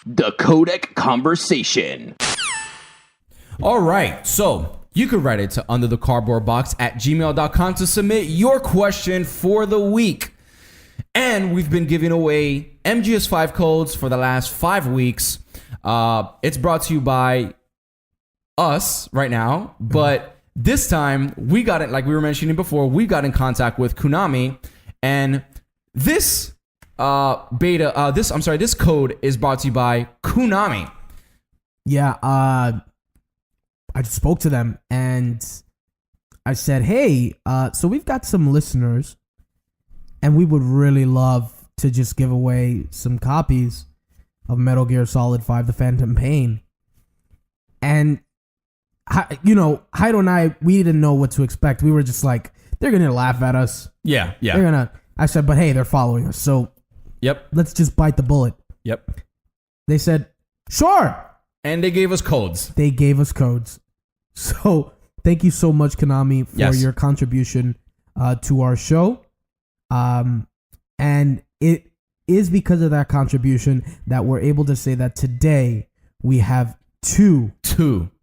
the Codec Conversation. All right, so you could write it to underthecardboardbox@gmail.com to submit your question for the week. And we've been giving away MGS5 codes for the last 5 weeks. It's brought to you by us right now, but this time we got it, like we were mentioning before, we got in contact with Konami, and this this code is brought to you by Konami. Yeah, I just spoke to them and I said, hey, so we've got some listeners and we would really love to just give away some copies of Metal Gear Solid 5, The Phantom Pain. And, Heido and I, we didn't know what to expect. We were just like, they're going to laugh at us. Yeah. I said, but hey, they're following us. So let's just bite the bullet. Yep. They said, sure. And they gave us codes. So thank you so much, Konami, for your contribution to our show. And it is because of that contribution that we're able to say that today we have two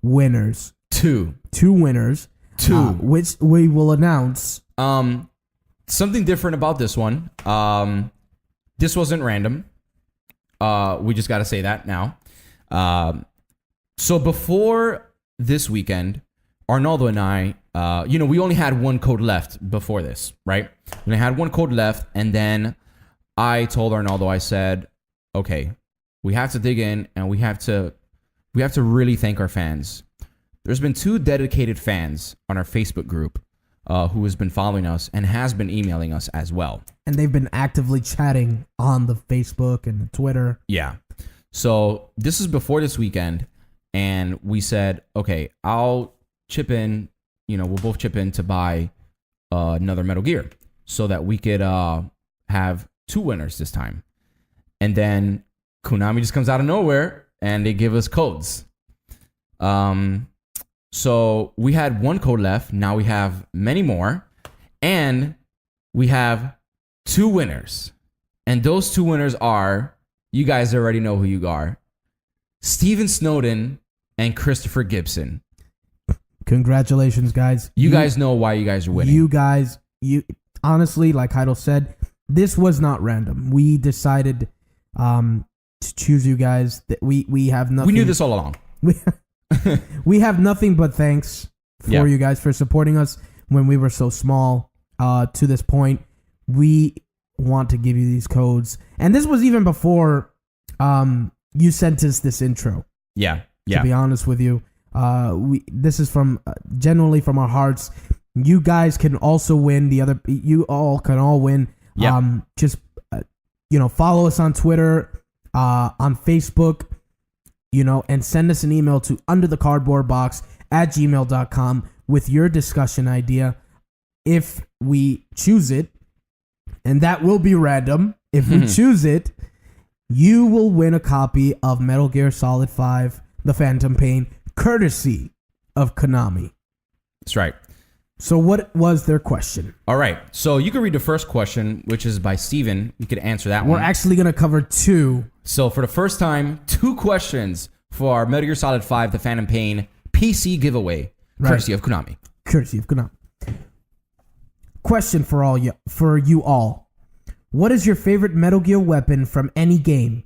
winners. Two winners. Which we will announce. Something different about this one. This wasn't random. We just got to say that now. So before this weekend, Arnaldo and I, we only had one code left before this, right? We only had one code left, and then I told Arnaldo, I said, okay, we have to dig in, and we have to really thank our fans. There's been 2 dedicated fans on our Facebook group who has been following us and has been emailing us as well. And they've been actively chatting on the Facebook and the Twitter. Yeah. So this is before this weekend, and we said, okay, I'll chip in, we'll both chip in to buy another Metal Gear so that we could have 2 winners this time. And then Konami just comes out of nowhere and they give us codes. So we had 1 code left. Now we have many more, and we have 2 winners. And those 2 winners are, you guys already know who you are, Steven Snowden and Christopher Gibson. Congratulations, guys. You guys know why you guys are winning. You guys, honestly, like Heidel said, this was not random. We decided to choose you guys. We have nothing. We knew this all along. We have nothing but thanks for you guys for supporting us when we were so small to this point. We want to give you these codes. And this was even before you sent us this intro. Yeah. To be honest with you. This is from genuinely from our hearts. You guys can also win. You all can all win. Yep. Just follow us on Twitter, on Facebook, and send us an email to underthecardboardbox@gmail.com with your discussion idea. If we choose it, and that will be random, if we choose it, you will win a copy of Metal Gear Solid 5, The Phantom Pain, courtesy of Konami. That's right. So what was their question? All right. So you can read the first question, which is by Steven. You could answer that one. We're actually going to cover 2. So for the first time, 2 questions for our Metal Gear Solid 5, The Phantom Pain PC giveaway, courtesy of Konami. Question for you all. What is your favorite Metal Gear weapon from any game?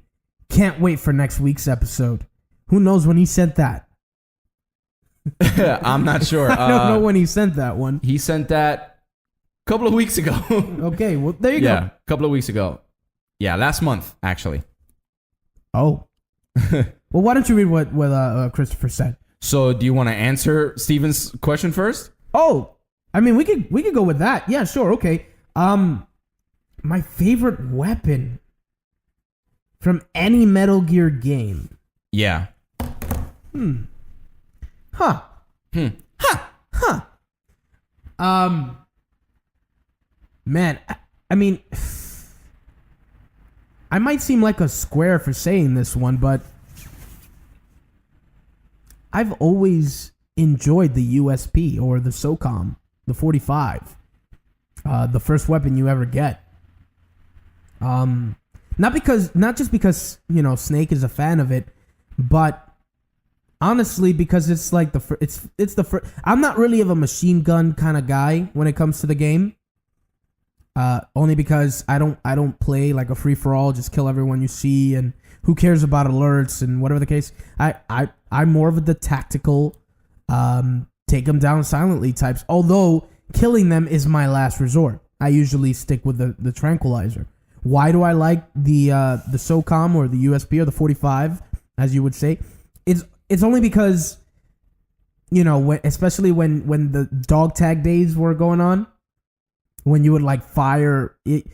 Can't wait for next week's episode. Who knows when he sent that? I'm not sure. I don't know when he sent that one. He sent that a couple of weeks ago. Okay, well, there you go. Yeah, a couple of weeks ago. Yeah, last month, actually. Oh. Well, why don't you read what Christopher said? So do you want to answer Steven's question first? Oh, I mean, we could go with that. Yeah, sure. Okay. My favorite weapon from any Metal Gear game. Yeah. Huh. Man, I mean, I might seem like a square for saying this one, but I've always enjoyed the USP or the SOCOM, the 45, the first weapon you ever get. Not just because Snake is a fan of it, but honestly because it's like it's the first. I'm not really of a machine gun kind of guy when it comes to the game. Only because I don't play like a free for all, just kill everyone you see, and who cares about alerts and whatever the case. I'm more of the tactical, take them down silently types. Although killing them is my last resort. I usually stick with the tranquilizer. Why do I like the SOCOM or the USB or the 45, as you would say? It's only because, especially when the dog tag days were going on, when you would like fire it,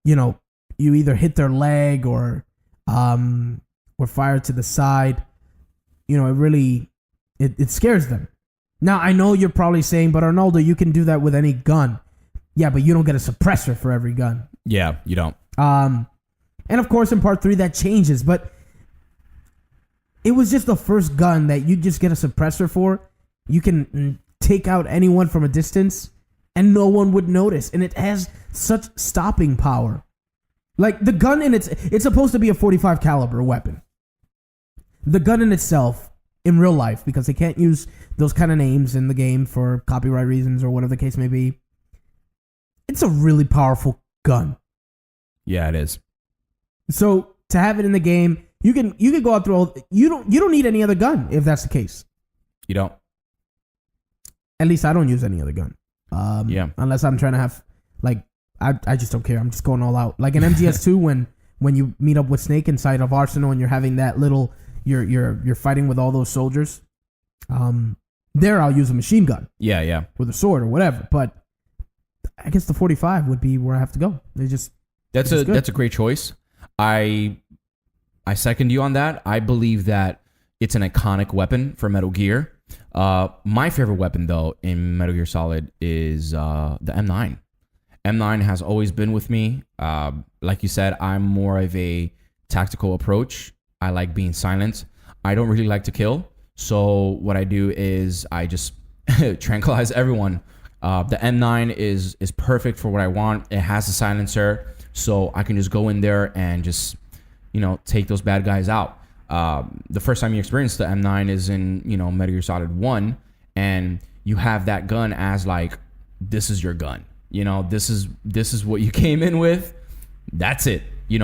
you either hit their leg or fire to the side, it scares them. Now I know you're probably saying, but Arnaldo, you can do that with any gun. Yeah, but you don't get a suppressor for every gun. Yeah, you don't. And of course in part 3 that changes, but it was just the first gun that you just get a suppressor for. You can take out anyone from a distance and no one would notice, and it has such stopping power. Like the gun it's supposed to be a 45 caliber weapon. The gun in itself, in real life, because they can't use those kind of names in the game for copyright reasons or whatever the case may be, it's a really powerful gun. Yeah, it is. So to have it in the game, you can go out through all. You don't need any other gun if that's the case. You don't. At least I don't use any other gun. Yeah. Unless I'm trying to have like I just don't care. I'm just going all out. Like in MGS2 when you meet up with Snake inside of Arsenal and you're having that little you're fighting with all those soldiers. There I'll use a machine gun. Yeah. With a sword or whatever. But I guess the 45 would be where I have to go. That's a great choice. I second you on that. I believe that it's an iconic weapon for Metal Gear. My favorite weapon though in Metal Gear Solid is the M9. M9 has always been with me. Like you said, I'm more of a tactical approach. I like being silent. I don't really like to kill. So what I do is I just tranquilize everyone. The M9 is perfect for what I want. It has a silencer, so I can just go in there and just, take those bad guys out. The first time you experience the M9 is in, Metal Gear Solid 1, and you have that gun as like, this is your gun. This is what you came in with. That's it.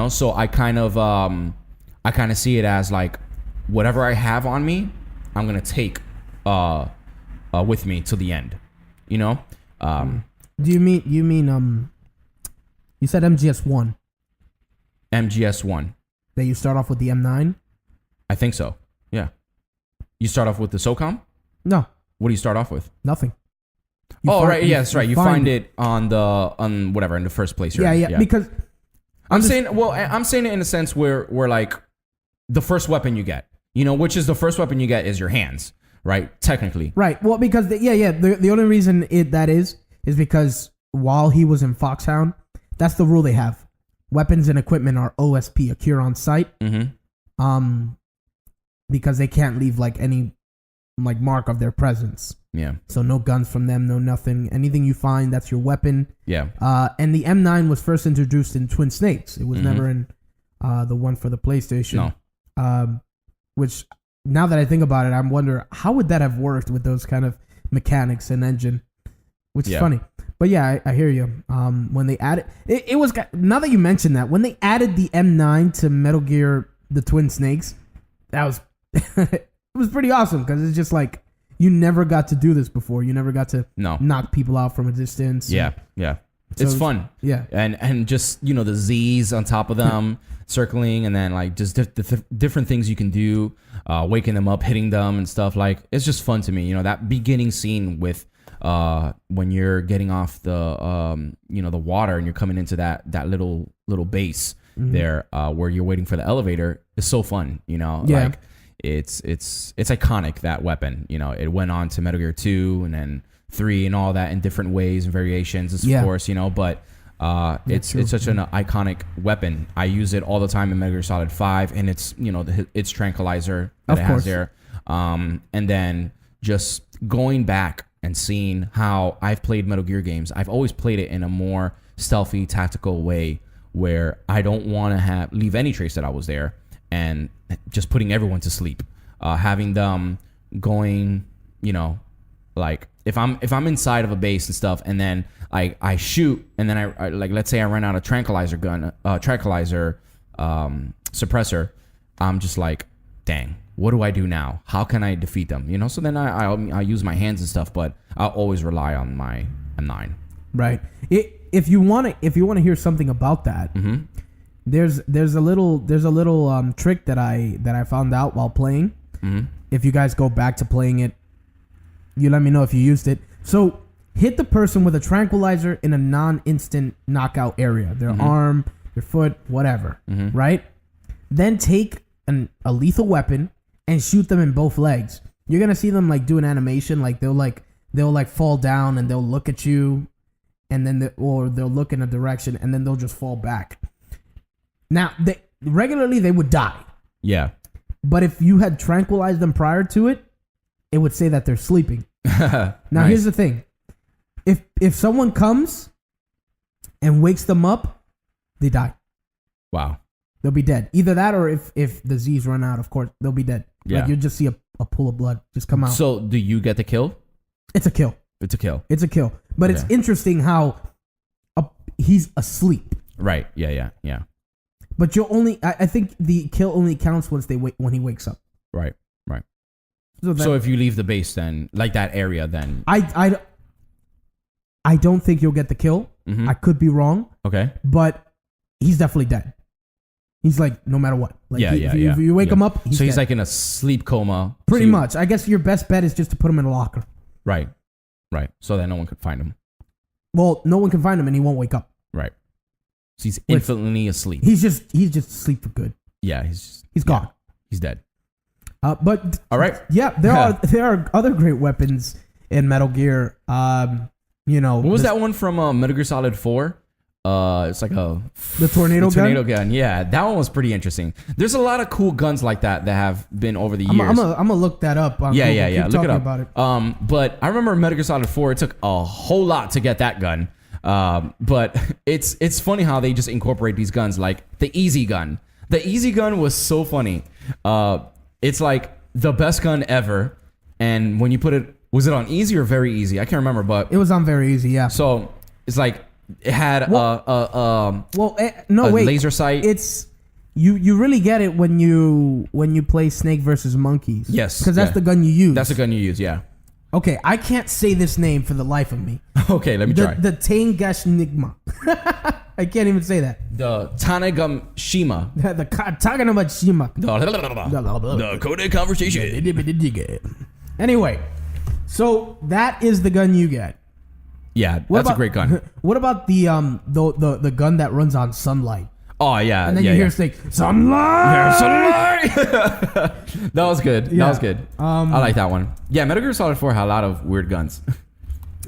So I kind of see it as like, whatever I have on me, I'm gonna take with me to the end. Do you mean you said MGS1? MGS1. That you start off with the M9? I think so. Yeah. You start off with the SOCOM? No. What do you start off with? Nothing. Right. Yeah, that's right. You find it on whatever in the first place. Yeah. Because I'm saying it in a sense where like the first weapon you get, which is the first weapon you get is your hands, right? Technically. Right. Well, because the only reason that is because while he was in Foxhound, that's the rule they have. Weapons and equipment are OSP, occur on site. Mm-hmm. Because they can't leave like any like mark of their presence. Yeah. So no guns from them, no nothing. Anything you find, that's your weapon. Yeah. And the M9 was first introduced in Twin Snakes. It was never in the one for the PlayStation. No. Which now that I think about it, I'm wondering how would that have worked with those kind of mechanics and engine, which is funny. But yeah, I hear you. When they added it was now that you mentioned that when they added the M9 to Metal Gear the Twin Snakes, that was it was pretty awesome because it's just like you never got to do this before. You never got to knock people out from a distance. Yeah. It's fun. Yeah. And just, the Z's on top of them circling and then like just different things you can do, waking them up, hitting them and stuff. Like it's just fun to me. That beginning scene with when you're getting off the the water and you're coming into that little base there where you're waiting for the elevator is so fun. Like it's iconic, that weapon. It went on to Metal Gear 2 and then 3 and all that in different ways and variations, of course, but it's such an iconic weapon. I use it all the time in Metal Gear Solid 5, and it's its tranquilizer that it has there. And then just going back and seeing how I've played Metal Gear games, I've always played it in a more stealthy, tactical way where I don't want to leave any trace that I was there, and just putting everyone to sleep, having them going, like if I'm inside of a base and stuff, and then I shoot, and then I like, let's say I run out of tranquilizer suppressor, I'm just like, dang, what do I do now? How can I defeat them? So then I use my hands and stuff, but I'll always rely on my M9. Right. If you want to hear something about that, there's a little trick that I found out while playing. If you guys go back to playing it, you let me know if you used it. So hit the person with a tranquilizer in a non-instant knockout area, their arm, their foot, whatever. Right. Then take a lethal weapon and shoot them in both legs. You're gonna see them like do an animation, like they'll fall down and they'll look at you, and then they'll look in a direction and then they'll just fall back. Now, regularly they would die. Yeah. But if you had tranquilized them prior to it, it would say that they're sleeping. Now, nice. Here's the thing. If someone comes and wakes them up, they die. Wow. They'll be dead. Either that, or if the Z's run out, of course, they'll be dead. Yeah. Like, you'll just see a pool of blood just come out. So do you get the kill? It's a kill. It's a kill. It's a kill. But it's interesting how he's asleep. Right. Yeah. But you'll only, I think the kill only counts when he wakes up. Right. So if you leave the base, then like that area, then I don't think you'll get the kill. I could be wrong. Okay. But he's definitely dead. He's like, no matter what. Like, if you wake him up, he's dead. like in a sleep coma. Pretty much. I guess your best bet is just to put him in a locker. Right. So that no one could find him. Well, no one can find him and he won't wake up. Right. So he's infinitely asleep. He's just asleep for good. Yeah, he's gone. He's dead. But all right. Yeah, there are other great weapons in Metal Gear. What was that one from Metal Gear Solid 4? It's like the tornado gun. Yeah, that one was pretty interesting. There's a lot of cool guns like that have been over the years. I'm gonna look that up. Yeah. Keep Look it up. about it. But I remember Metal Gear Solid 4. It took a whole lot to get that gun. But it's funny how they just incorporate these guns, like the easy gun. The easy gun was so funny. It's like the best gun ever. And when you put it, was it on easy or very easy? I can't remember, but it was on very easy. Yeah. So it's like it had laser sight. It's you really get it when you play Snake versus Monkeys. Yes, because that's the gun you use. That's the gun you use. Yeah. Okay, I can't say this name for the life of me. Okay, let me try. The Tangashnigma. I can't even say that. The Tanagam-shima. The Taganamashima. The Codec Conversation. Anyway, so that is the gun you get. Yeah, that's a great gun. What about the gun that runs on sunlight? Oh yeah, and then you hear Snake, sunlight. Yeah, sunlight. That was good. Yeah. That was good. I like that one. Yeah, Metal Gear Solid 4 had a lot of weird guns.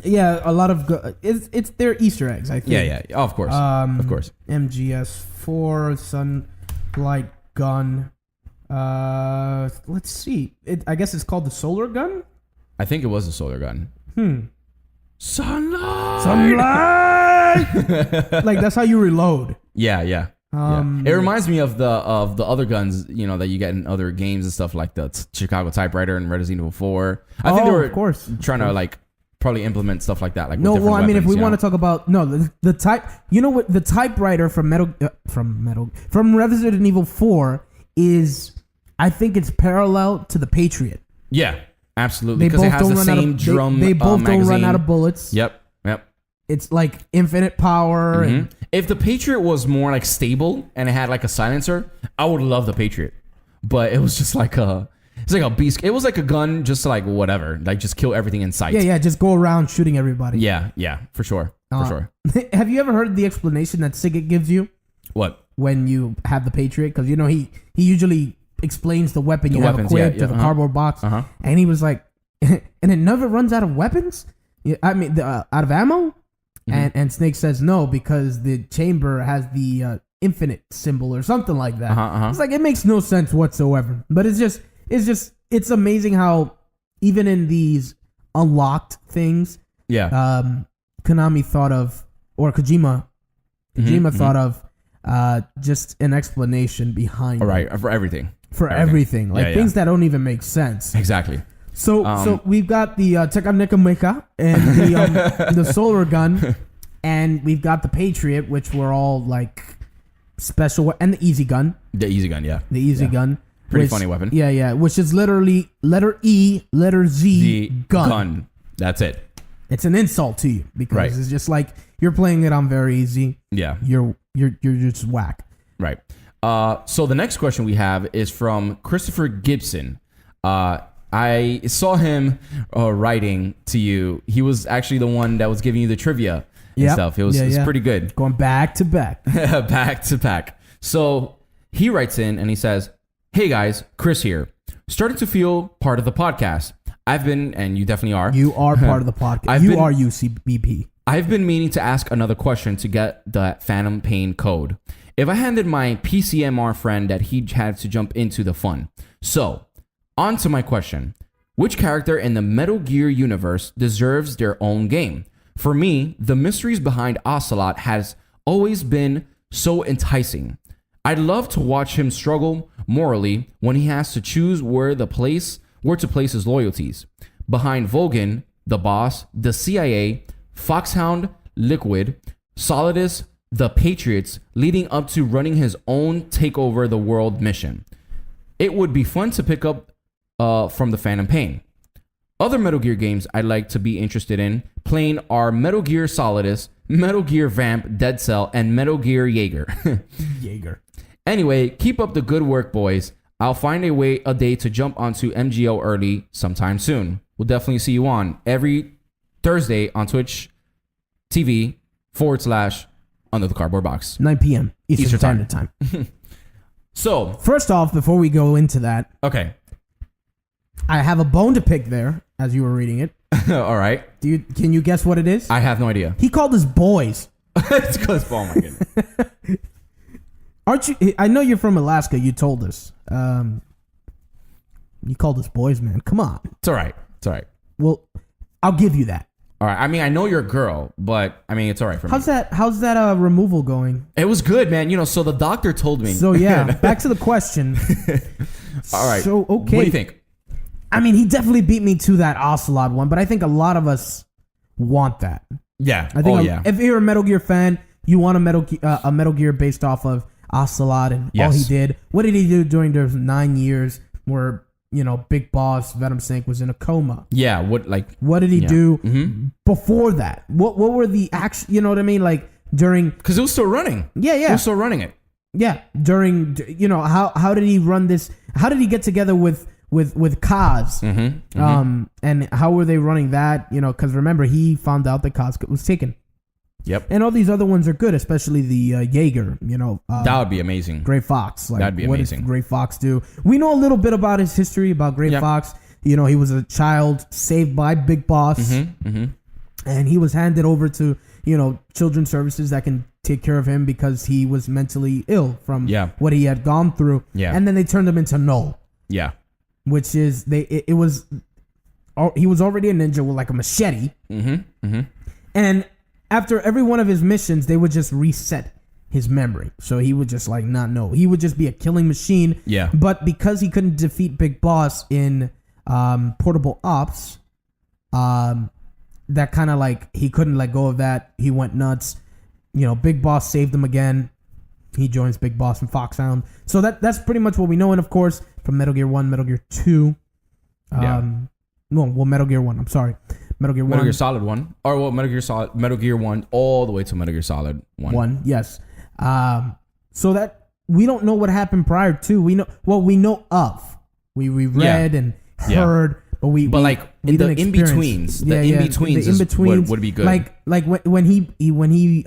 Yeah, a lot of it's their Easter eggs, I think. Yeah. Oh, of course. Of course. MGS4 sunlight gun. Let's see. I guess it's called the solar gun. I think it was a solar gun. Sunlight. Like that's how you reload. Yeah. It reminds me of the other guns, that you get in other games and stuff, like the Chicago Typewriter and Resident Evil 4. I think they were of course trying to like probably implement stuff like that. Like no, well, I mean, if we want to to talk about the type, what the typewriter from Resident Evil 4 is, I think it's parallel to the Patriot. Yeah, absolutely, because it has the same drum. They both magazine. don't run out of bullets. Yep. It's like infinite power. And if the Patriot was more like stable and it had like a silencer, I would love the Patriot. But it was just like it's like a beast. It was like a gun, just like whatever, like just kill everything in sight. Yeah, just go around shooting everybody. Yeah, for sure. Have you ever heard the explanation that Sigget gives you? What? When you have the Patriot, because he usually explains the weapon you have equipped to the cardboard box, and he was like, and it never runs out of weapons. I mean, out of ammo. And Snake says no, because the chamber has the infinite symbol or something like that. It's like, it makes no sense whatsoever. But it's amazing how even in these unlocked things, Konami thought of, or Kojima thought of just an explanation behind All right, for everything. Everything. Like things that don't even make sense. Exactly. So we've got the Tekanika Mecha and the solar gun, and we've got the Patriot, which were all like special, and the easy gun. The easy gun, yeah. The easy gun. Pretty funny weapon. Yeah. Which is literally letter E, letter Z, gun. That's it. It's an insult to you because it's just like you're playing it on very easy. Yeah. You're just whack. Right. So the next question we have is from Christopher Gibson. I saw him writing to you. He was actually the one that was giving you the trivia and stuff. It was pretty good. Going back to back. Back to back. So he writes in and he says, "Hey guys, Chris here. Starting to feel part of the podcast. I've been, and you definitely are. You are part of the podcast. You are UCBP. I've been meaning to ask another question to get the Phantom Pain code. If I handed my PCMR friend that he had to jump into the fun. So, on to my question. Which character in the Metal Gear universe deserves their own game? For me, the mysteries behind Ocelot has always been so enticing. I'd love to watch him struggle morally when he has to choose where to place his loyalties. Behind Vogan, the boss, the CIA, Foxhound, Liquid, Solidus, the Patriots, leading up to running his own take over the world mission. It would be fun to pick up from the Phantom Pain. Other Metal Gear games I'd like to be interested in playing are Metal Gear Solidus, Metal Gear Vamp, Dead Cell, and Metal Gear Jaeger. Jaeger. Anyway, keep up the good work, boys. I'll find a day to jump onto MGO early sometime soon. We'll definitely see you on every Thursday on Twitch TV /Under the Cardboard Box. 9 p.m. Eastern Standard Time. So, first off, before we go into that, okay, I have a bone to pick there as you were reading it. All right. Can you guess what it is? I have no idea. He called us boys. It's because, oh my goodness. Aren't you? I know you're from Alaska. You told us. You called us boys, man. Come on. It's all right. It's all right. Well, I'll give you that. All right. I mean, I know you're a girl, but I mean, it's all right for me. How's that removal going? It was good, man. You know, so the doctor told me. So yeah, back to the question. All right. So okay. What do you think? I mean, he definitely beat me to that Ocelot one, but I think a lot of us want that. Yeah. I think if you're a Metal Gear fan, you want a Metal Gear based off of Ocelot and all he did. What did he do during those 9 years where, you know, Big Boss Venom Snake was in a coma? Yeah. What did he do before that? What were the action? You know what I mean? Like during, because it was still running. Yeah. It was still running it. Yeah. During, you know, how did he run this? How did he get together with Kaz? And how were they running that? You know, because remember, he found out that Kaz was taken. Yep. And all these other ones are good, especially the Jaeger. You know, that would be amazing. Gray Fox. Like, that'd be amazing. What did Gray Fox do? We know a little bit about his history about Gray Fox. You know, he was a child saved by Big Boss, and he was handed over to, you know, children's services that can take care of him because he was mentally ill from what he had gone through. Yeah. And then they turned him into Null. Yeah. Which is he was already a ninja with like a machete. And after every one of his missions, they would just reset his memory. So he would just like not know. He would just be a killing machine. Yeah. But because he couldn't defeat Big Boss in Portable Ops, that kind of like he couldn't let go of that. He went nuts. You know, Big Boss saved him again. He joins Big Boss and Foxhound. So that's pretty much what we know. And of course, from Metal Gear 1, Metal Gear 2. Metal Gear 1. I'm sorry. Metal Gear 1. Metal Gear Solid 1. Or well, Metal Gear 1 all the way to Metal Gear Solid 1. Yes. So that we don't know what happened prior to. We know of. We read and heard, but we in the in-betweens. The in-betweens would be good. Like when he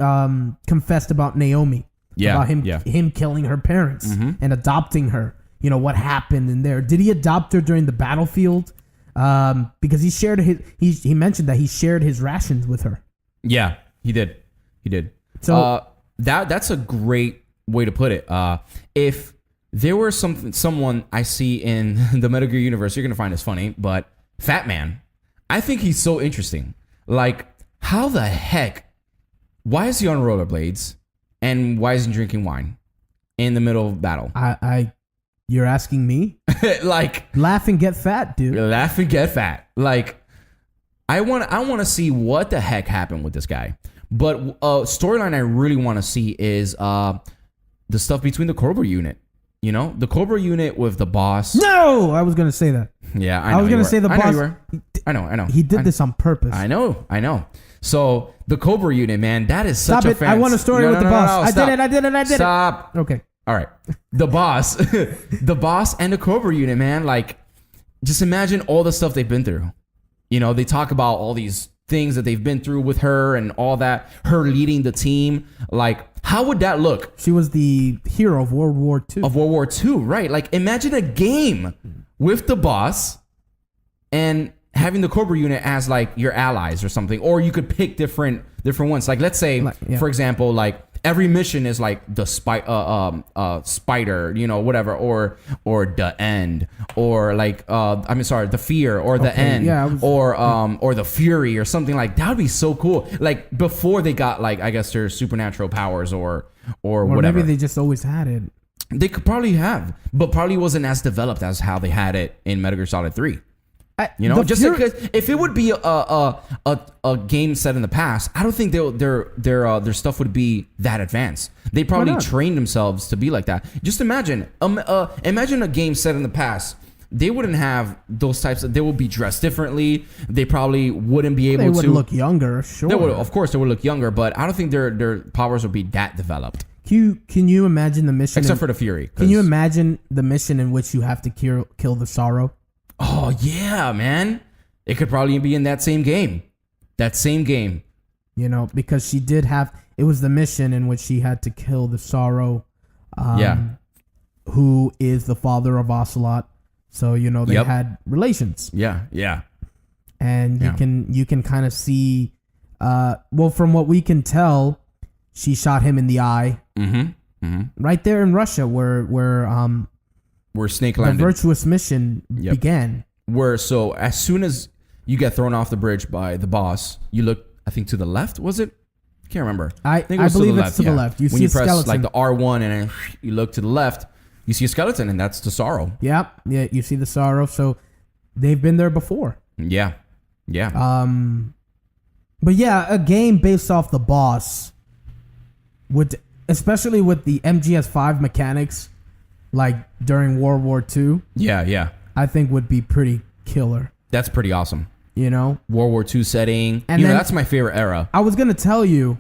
confessed about Naomi. About him killing her parents and adopting her. You know, what happened in there. Did he adopt her during the battlefield? Because he mentioned that he shared his rations with her. Yeah, he did. So that's a great way to put it. If there were someone I see in the Metal Gear universe, you're gonna find this funny, but Fat Man, I think he's so interesting. Like, how the heck? Why is he on rollerblades? And why isn't he drinking wine in the middle of battle? You're asking me? Like, laugh and get fat, dude. Laugh and get fat. Like, I want to see what the heck happened with this guy. But storyline I really want to see is the stuff between the Cobra unit. You know, the Cobra unit with the boss. No, I was gonna say that. Yeah, I know. I was gonna say the boss. I know. He did this on purpose. I know. So the Cobra unit, man, that is such a I want a story with the boss. I did it. Stop. Okay. All right. The boss, the boss and the Cobra unit, man. Like, just imagine all the stuff they've been through. You know, they talk about all these things that they've been through with her and all that. Her leading the team. Like, how would that look? She was the hero of World War II. Of World War II, right? Like, imagine a game with the boss and having the Cobra unit as like your allies or something, or you could pick different ones. Like, let's say, for example, like every mission is like the spider, you know, whatever, or the end, or like the fear, or the end, or the fury, or something like that. Would be so cool. Like before they got like, I guess, their supernatural powers or whatever. Maybe they just always had it. They could probably have, but probably wasn't as developed as how they had it in Metal Gear Solid 3. You know, just because if it would be a game set in the past, I don't think their stuff would be that advanced. They probably trained themselves to be like that. Just imagine a game set in the past. They wouldn't have those types of. They would be dressed differently. They probably wouldn't be able to. They would look younger, sure. They would, of course, they would look younger, but I don't think their powers would be that developed. Can you imagine the mission? Except for the Fury. Can you imagine the mission in which you have to kill the Sorrow? Oh, yeah, man. It could probably be in that same game. You know, because she did have... It was the mission in which she had to kill the Sorrow. Who is the father of Ocelot. So, you know, they had relations. Yeah. And you can kind of see... from what we can tell, she shot him in the eye. Right there in Russia where Snake landed. The virtuous mission began. So as soon as you get thrown off the bridge by the boss, you look, I think, to the left, was it? I can't remember. I believe it's to the left. You see a skeleton. When you press like the R1 and you look to the left, you see a skeleton, and that's the Sorrow. Yeah, you see the Sorrow. So they've been there before. Yeah. But yeah, a game based off the boss especially with the MGS5 mechanics, like during World War II. Yeah. I think would be pretty killer. That's pretty awesome. You know? World War II setting. And that's my favorite era. I was going to tell you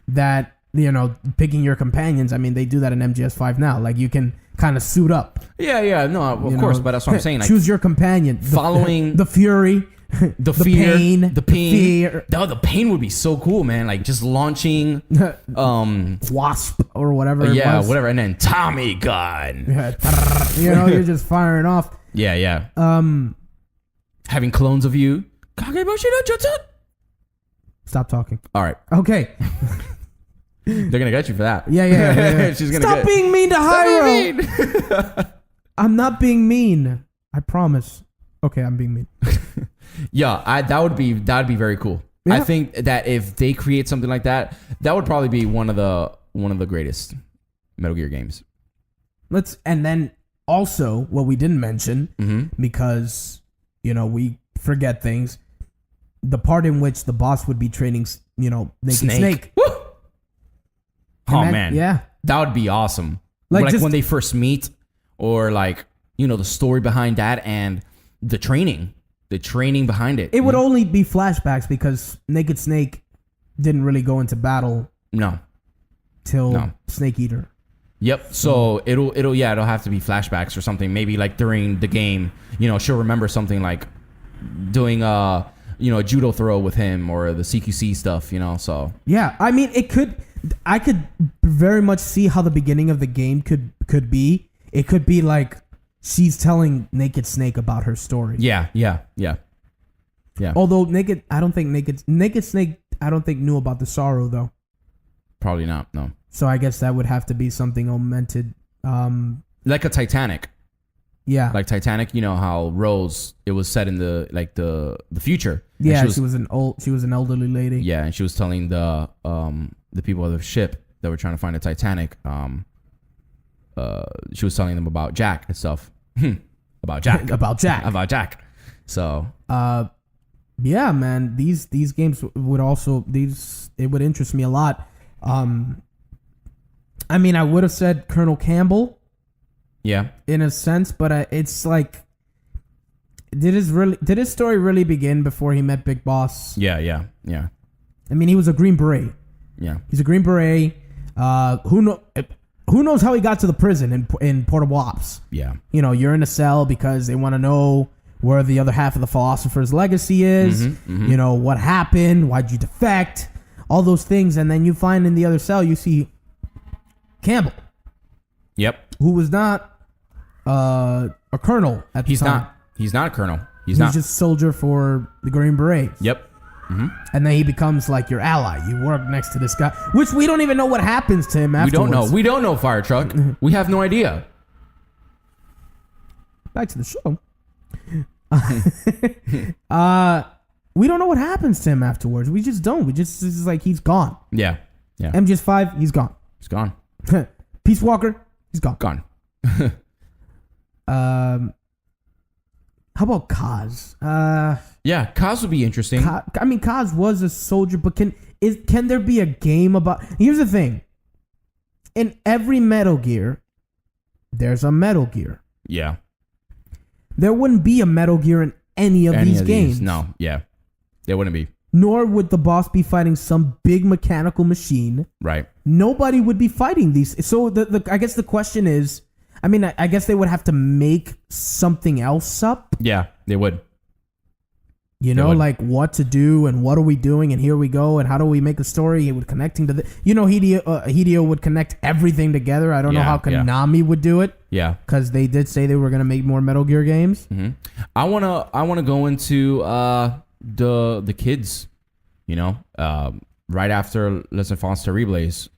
that, you know, picking your companions, I mean, they do that in MGS5 now. Like, you can kind of suit up. Yeah. No, of course, but that's what I'm saying. Like, choose your companion. Following... The Fury. The pain. No, the pain would be so cool, man. Like just launching Wasp or whatever. Whatever. And then Tommy gun. You know, you're just firing off. Yeah. Having clones of you. Stop talking. All right. Okay. They're gonna get you for that. Yeah. She's gonna Stop being mean to Hyro. I'm not being mean. I promise. Okay, I'm being mean. Yeah, that'd be very cool. Yeah. I think that if they create something like that, that would probably be one of the greatest Metal Gear games. And then also what we didn't mention, because you know we forget things, the part in which the boss would be training, you know, Naked Snake. Woo! Man, yeah, that would be awesome. Like when they first meet, or like, you know, the story behind that and the training behind it. It would only be flashbacks because Naked Snake didn't really go into battle. Till Snake Eater. Yep. So it'll have to be flashbacks or something. Maybe like during the game, you know, she'll remember something like doing a judo throw with him or the CQC stuff, you know. So yeah, I mean, I could very much see how the beginning of the game could be. It could be like she's telling Naked Snake about her story. Yeah. Although Naked Snake, I don't think knew about the Sorrow though. Probably not. No. So I guess that would have to be something omitted. Like a Titanic. Yeah. Like Titanic, you know how Rose, it was set in the future. Yeah, she was an elderly lady. Yeah, and she was telling the people of the ship that were trying to find the Titanic, she was telling them about Jack and stuff. About Jack. About Jack. About Jack. So yeah, man, these games would also it would interest me a lot. I mean, I would have said Colonel Campbell. Yeah. In a sense, but it's like, did his story really begin before he met Big Boss? Yeah. I mean, he was a Green Beret. Yeah. He's a Green Beret. Who knows how he got to the prison in Port-au Ops? Yeah. You know, you're in a cell because they want to know where the other half of the philosopher's legacy is. You know, what happened? Why'd you defect? All those things. And then you find in the other cell, you see Campbell. Yep. Who was not a colonel at the time. He's not a colonel. He's just a soldier for the Green Berets. Yep. And then he becomes like your ally. You work next to this guy, which we don't even know what happens to him afterwards. We don't know, Fire Truck. We have no idea. Back to the show. We don't know what happens to him afterwards. We just don't. This is like he's gone. Yeah. MGS5, he's gone. He's gone. Peace Walker, he's gone. Gone. How about Kaz? Yeah, Kaz would be interesting. I mean, Kaz was a soldier, but can there be a game about? Here's the thing. In every Metal Gear, there's a Metal Gear. Yeah. There wouldn't be a Metal Gear in any of these games. No, yeah. There wouldn't be. Nor would the boss be fighting some big mechanical machine. Right. Nobody would be fighting these. So I guess the question is, I mean, I guess they would have to make something else up. Yeah, they would. You know, like what to do and what are we doing and here we go and how do we make a story? It would connecting to Hideo would connect everything together. I don't know how Konami would do it. Yeah, because they did say they were going to make more Metal Gear games. I wanna go into the kids. You know, right after Les Enfants Terribles,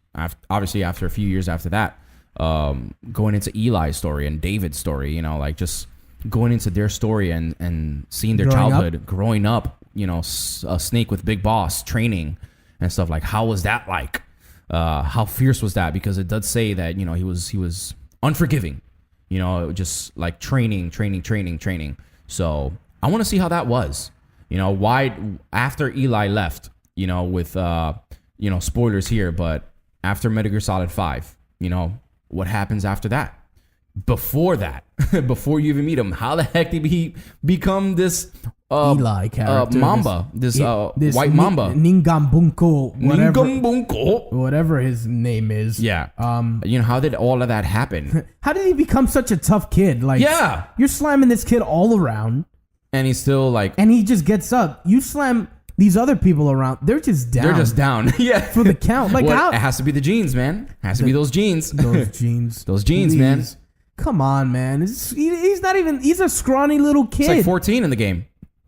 obviously after a few years after that, going into Eli's story and David's story. You know, like just going into their story and seeing their childhood, growing up, you know, a Snake with Big Boss training and stuff. Like, how was that like? How fierce was that? Because it does say that, you know, he was unforgiving, you know, just like training. So I want to see how that was, you know, why after Eli left, you know, with, you know, spoilers here, but after Metal Gear Solid 5, you know, what happens after that? Before that, before you even meet him, how the heck did he become this Eli character? Mamba, this white Mamba. Ningambunko, whatever his name is. Yeah. You know, how did all of that happen? How did he become such a tough kid? Like, yeah, you're slamming this kid all around. And he's still like... And he just gets up. You slam these other people around, they're just down. Yeah. For the count. Like, how? It has to be the genes, man. It has to be those genes. Those genes. Those genes, man. Come on, man. He's not even... He's a scrawny little kid. He's like 14 in the game.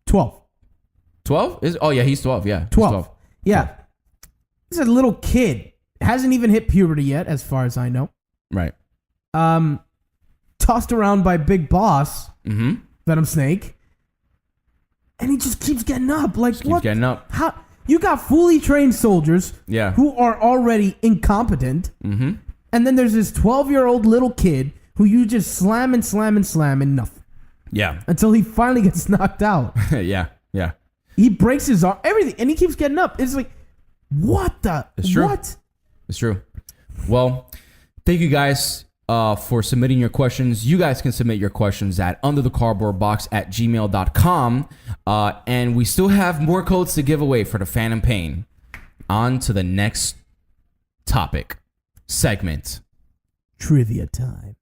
12. 12? Oh, yeah, he's 12. Yeah. 12. Yeah. 12. He's a little kid. Hasn't even hit puberty yet, as far as I know. Right. Tossed around by Big Boss. Venom Snake. And he just keeps getting up. Like, what? Keeps getting up. How? You got fully trained soldiers who are already incompetent. And then there's this 12-year-old little kid who you just slam and nothing. Yeah. Until he finally gets knocked out. Yeah. He breaks his arm, everything, and he keeps getting up. It's like, what the? It's true. What? It's true. Well, thank you guys for submitting your questions. You guys can submit your questions at underthecardboardbox@gmail.com. And we still have more codes to give away for the Phantom Pain. On to the next topic, segment. Trivia time.